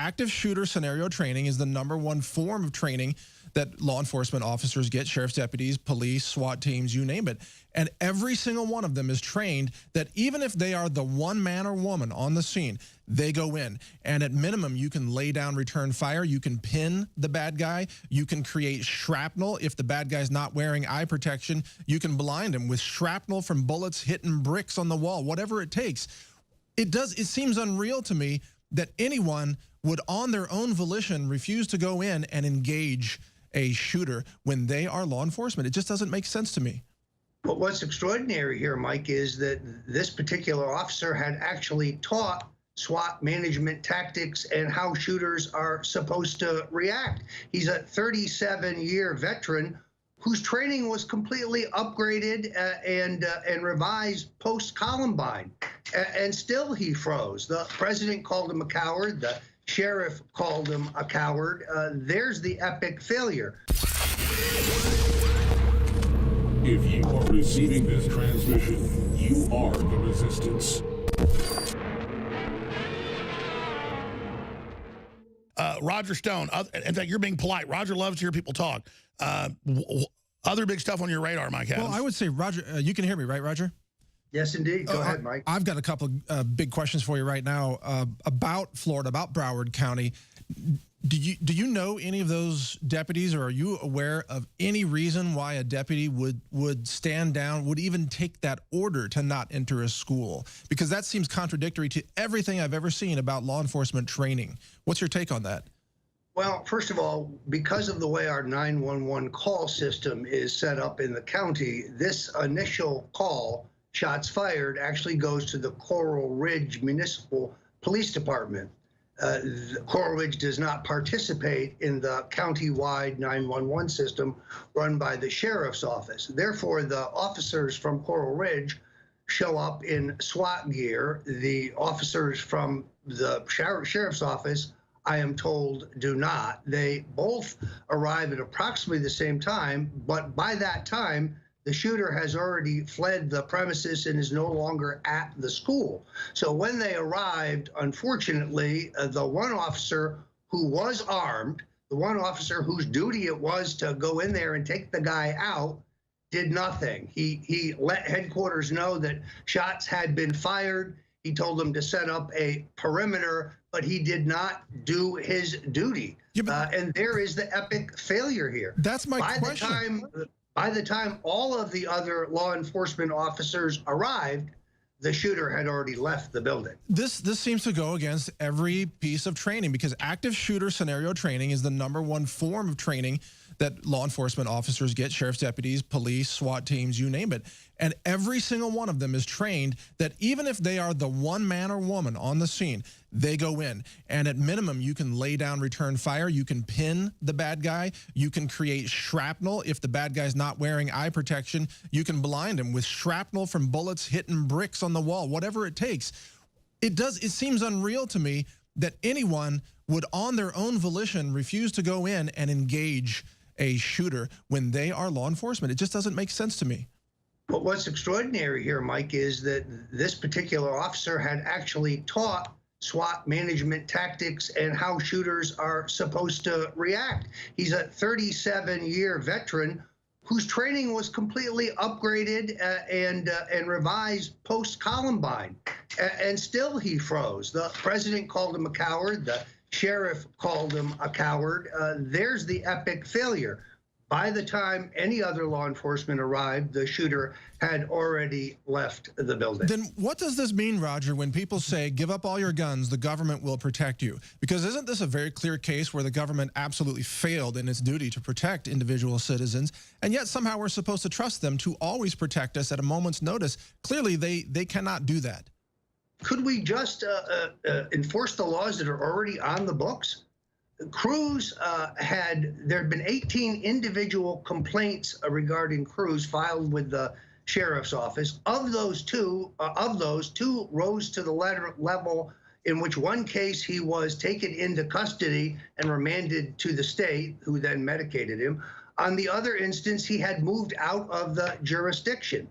active shooter scenario training is the #1 form of training that law enforcement officers get, sheriff's deputies, police, SWAT teams, you name it. And every single one of them is trained that even if they are the one man or woman on the scene, they go in. And at minimum, you can lay down return fire. You can pin the bad guy. You can create shrapnel. If the bad guy's not wearing eye protection, you can blind him with shrapnel from bullets hitting bricks on the wall, whatever it takes. It seems unreal to me that anyone would on their own volition refuse to go in and engage a shooter when they are law enforcement. It just doesn't make sense to me. But what's extraordinary here, Mike, is that this particular officer had actually taught SWAT management tactics and how shooters are supposed to react. He's a 37-year veteran whose training was completely upgraded and revised post-Columbine, and still he froze. The president called him a coward. The sheriff called him a coward. There's the epic failure. If you are receiving this transmission, you are the resistance. Roger Stone, in fact, you're being polite. Roger loves to hear people talk. Other big stuff on your radar, Mike Adams? Well, I would say, Roger, you can hear me, right, Roger? Yes, indeed. Go ahead, Mike. I've got a couple of big questions for you right now about Florida, about Broward County. Do you know any of those deputies, or are you aware of any reason why a deputy would stand down, would even take that order to not enter a school? Because that seems contradictory to everything I've ever seen about law enforcement training. What's your take on that? Well, first of all, because of the way our 911 call system is set up in the county, this initial call, shots fired, actually goes to the Coral Ridge Municipal Police Department. Coral Ridge does not participate in the county-wide 911 system run by the sheriff's office. Therefore, the officers from Coral Ridge show up in SWAT gear. The officers from the sheriff's office, I am told, do not. They both arrive at approximately the same time, but by that time, the shooter has already fled the premises and is no longer at the school. So when they arrived, unfortunately, the one officer who was armed, the one officer whose duty it was to go in there and take the guy out, did nothing. He let headquarters know that shots had been fired. He told them to set up a perimeter, but he did not do his duty. Yeah, and there is the epic failure here. That's my question. By the time all of the other law enforcement officers arrived, the shooter had already left the building. This seems to go against every piece of training, because active shooter scenario training is the #1 form of training that law enforcement officers get, sheriff's deputies, police, SWAT teams, you name it. And every single one of them is trained that even if they are the one man or woman on the scene, they go in. And at minimum, you can lay down return fire. You can pin the bad guy. You can create shrapnel. If the bad guy's not wearing eye protection, you can blind him with shrapnel from bullets hitting bricks on the wall, whatever it takes. It seems unreal to me that anyone would on their own volition refuse to go in and engage a shooter when they are law enforcement. It just doesn't make sense to me. But what's extraordinary here, Mike, is that this particular officer had actually taught SWAT management tactics and how shooters are supposed to react. He's a 37-year veteran whose training was completely upgraded and revised post-Columbine, and still he froze. The president called him a coward. The sheriff called him a coward. There's the epic failure. By the time any other law enforcement arrived, the shooter had already left the building. Then what does this mean, Roger, when people say, give up all your guns, the government will protect you? Because isn't this a very clear case where the government absolutely failed in its duty to protect individual citizens, and yet somehow we're supposed to trust them to always protect us at a moment's notice? Clearly, they cannot do that. Could we just enforce the laws that are already on the books? Cruz there had been 18 individual complaints regarding Cruz filed with the sheriff's office. Of those, two rose to the level in which one case he was taken into custody and remanded to the state, who then medicated him. On the other instance, he had moved out of the jurisdiction.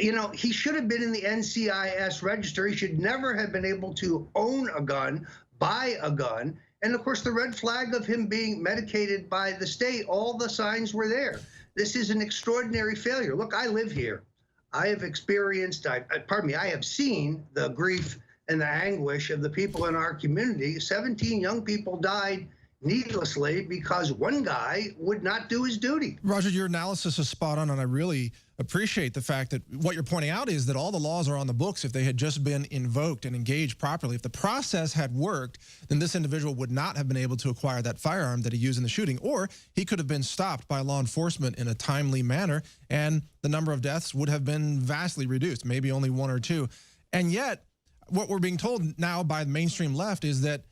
You know, he should have been in the NCIS register. He should never have been able to own a gun, buy a gun. And of course, the red flag of him being medicated by the state, all the signs were there. This is an extraordinary failure. Look, I live here. I have experienced, I have seen the grief and the anguish of the people in our community. 17 young people died needlessly because one guy would not do his duty. Roger, your analysis is spot on, and I really appreciate the fact that what you're pointing out is that all the laws are on the books if they had just been invoked and engaged properly. If the process had worked, then this individual would not have been able to acquire that firearm that he used in the shooting, or he could have been stopped by law enforcement in a timely manner, and the number of deaths would have been vastly reduced, maybe only 1 or 2. And yet, what we're being told now by the mainstream left is that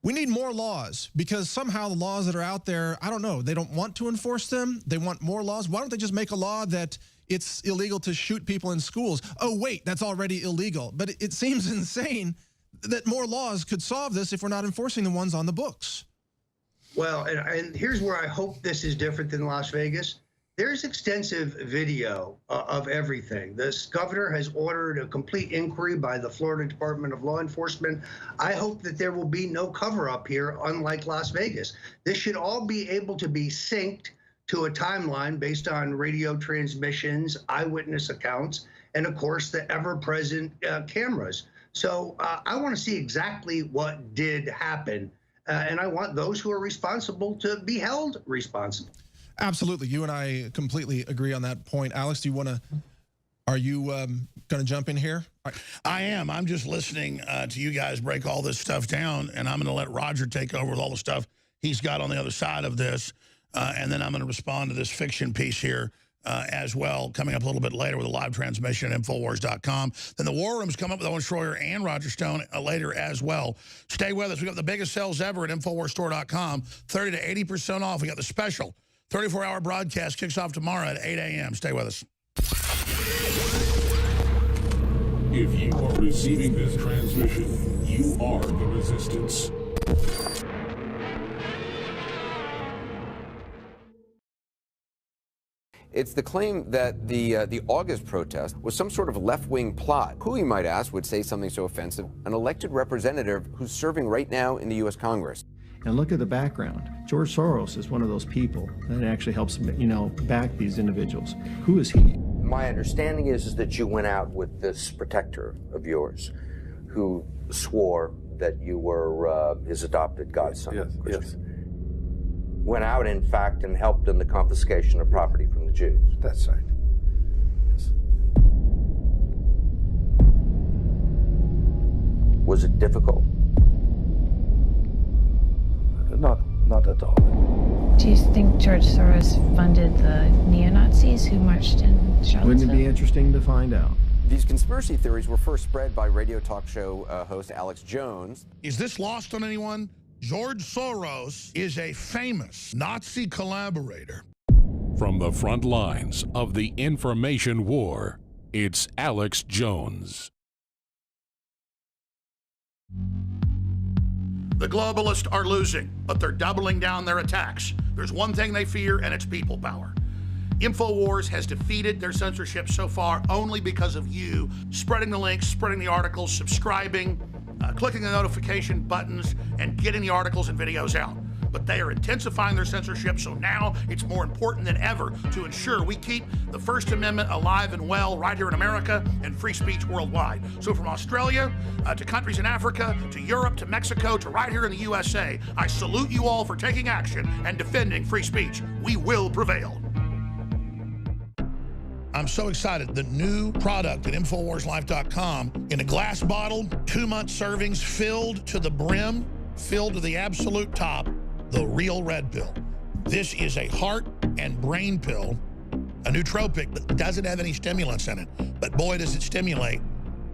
we need more laws, because somehow the laws that are out there, I don't know, they don't want to enforce them. They want more laws. Why don't they just make a law that it's illegal to shoot people in schools? Oh, wait, that's already illegal. But it seems insane that more laws could solve this if we're not enforcing the ones on the books. Well, and here's where I hope this is different than Las Vegas. There's extensive video of everything. This governor has ordered a complete inquiry by the Florida Department of Law Enforcement. I hope that there will be no cover-up here, unlike Las Vegas. This should all be able to be synced to a timeline based on radio transmissions, eyewitness accounts, and of course the ever-present cameras. So I want to see exactly what did happen, and I want those who are responsible to be held responsible. Absolutely. You and I completely agree on that point. Alex, do you want to, are you going to jump in here? I am. I'm just listening to you guys break all this stuff down, and I'm going to let Roger take over with all the stuff he's got on the other side of this, and then I'm going to respond to this fiction piece here as well, coming up a little bit later with a live transmission at Infowars.com. Then the War Room's come up with Owen Schroyer and Roger Stone later as well. Stay with us. We got the biggest sales ever at InfoWarsStore.com, 30 to 80% off. We got the special 34-hour broadcast kicks off tomorrow at 8 a.m. Stay with us. If you are receiving this transmission, you are the resistance. It's the claim that the August protest was some sort of left-wing plot. Who, you might ask, would say something so offensive? An elected representative who's serving right now in the U.S. Congress. And look at the background. George Soros is one of those people that actually helps, back these individuals. Who is he? My understanding is that you went out with this protector of yours who swore that you were his adopted godson. Yes. Went out, in fact, and helped in the confiscation of property from the Jews. That's right. Yes. Was it difficult? Not at all. Do you think George Soros funded the neo-Nazis who marched in Charlottesville? Wouldn't it be interesting to find out? These conspiracy theories were first spread by radio talk show host Alex Jones. Is this lost on anyone? George Soros is a famous Nazi collaborator. From the front lines of the information war, it's Alex Jones. The globalists are losing, but they're doubling down their attacks. There's one thing they fear, and it's people power. InfoWars has defeated their censorship so far only because of you spreading the links, spreading the articles, subscribing, clicking the notification buttons, and getting the articles and videos out. But they are intensifying their censorship, so now it's more important than ever to ensure we keep the First Amendment alive and well right here in America and free speech worldwide. So from Australia to countries in Africa, to Europe, to Mexico, to right here in the USA, I salute you all for taking action and defending free speech. We will prevail. I'm so excited. The new product at InfoWarsLife.com in a glass bottle, 2-month servings, filled to the brim, filled to the absolute top, the Real Red Pill. This is a heart and brain pill, a nootropic that doesn't have any stimulants in it. But boy, does it stimulate,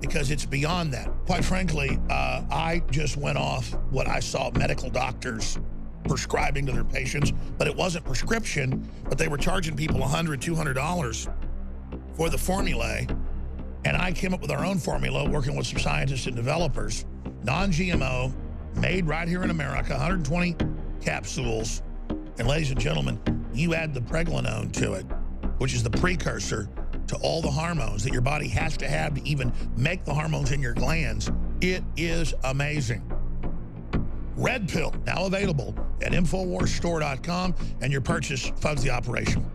because it's beyond that. Quite frankly, I just went off what I saw medical doctors prescribing to their patients, but it wasn't prescription, but they were charging people $100, $200 for the formulae. And I came up with our own formula, working with some scientists and developers, non-GMO, made right here in America, 120 capsules. And ladies and gentlemen, you add the pregnenolone to it, which is the precursor to all the hormones that your body has to have to even make the hormones in your glands. It is amazing. Red Pill, now available at InfoWarsStore.com, and your purchase funds the operation.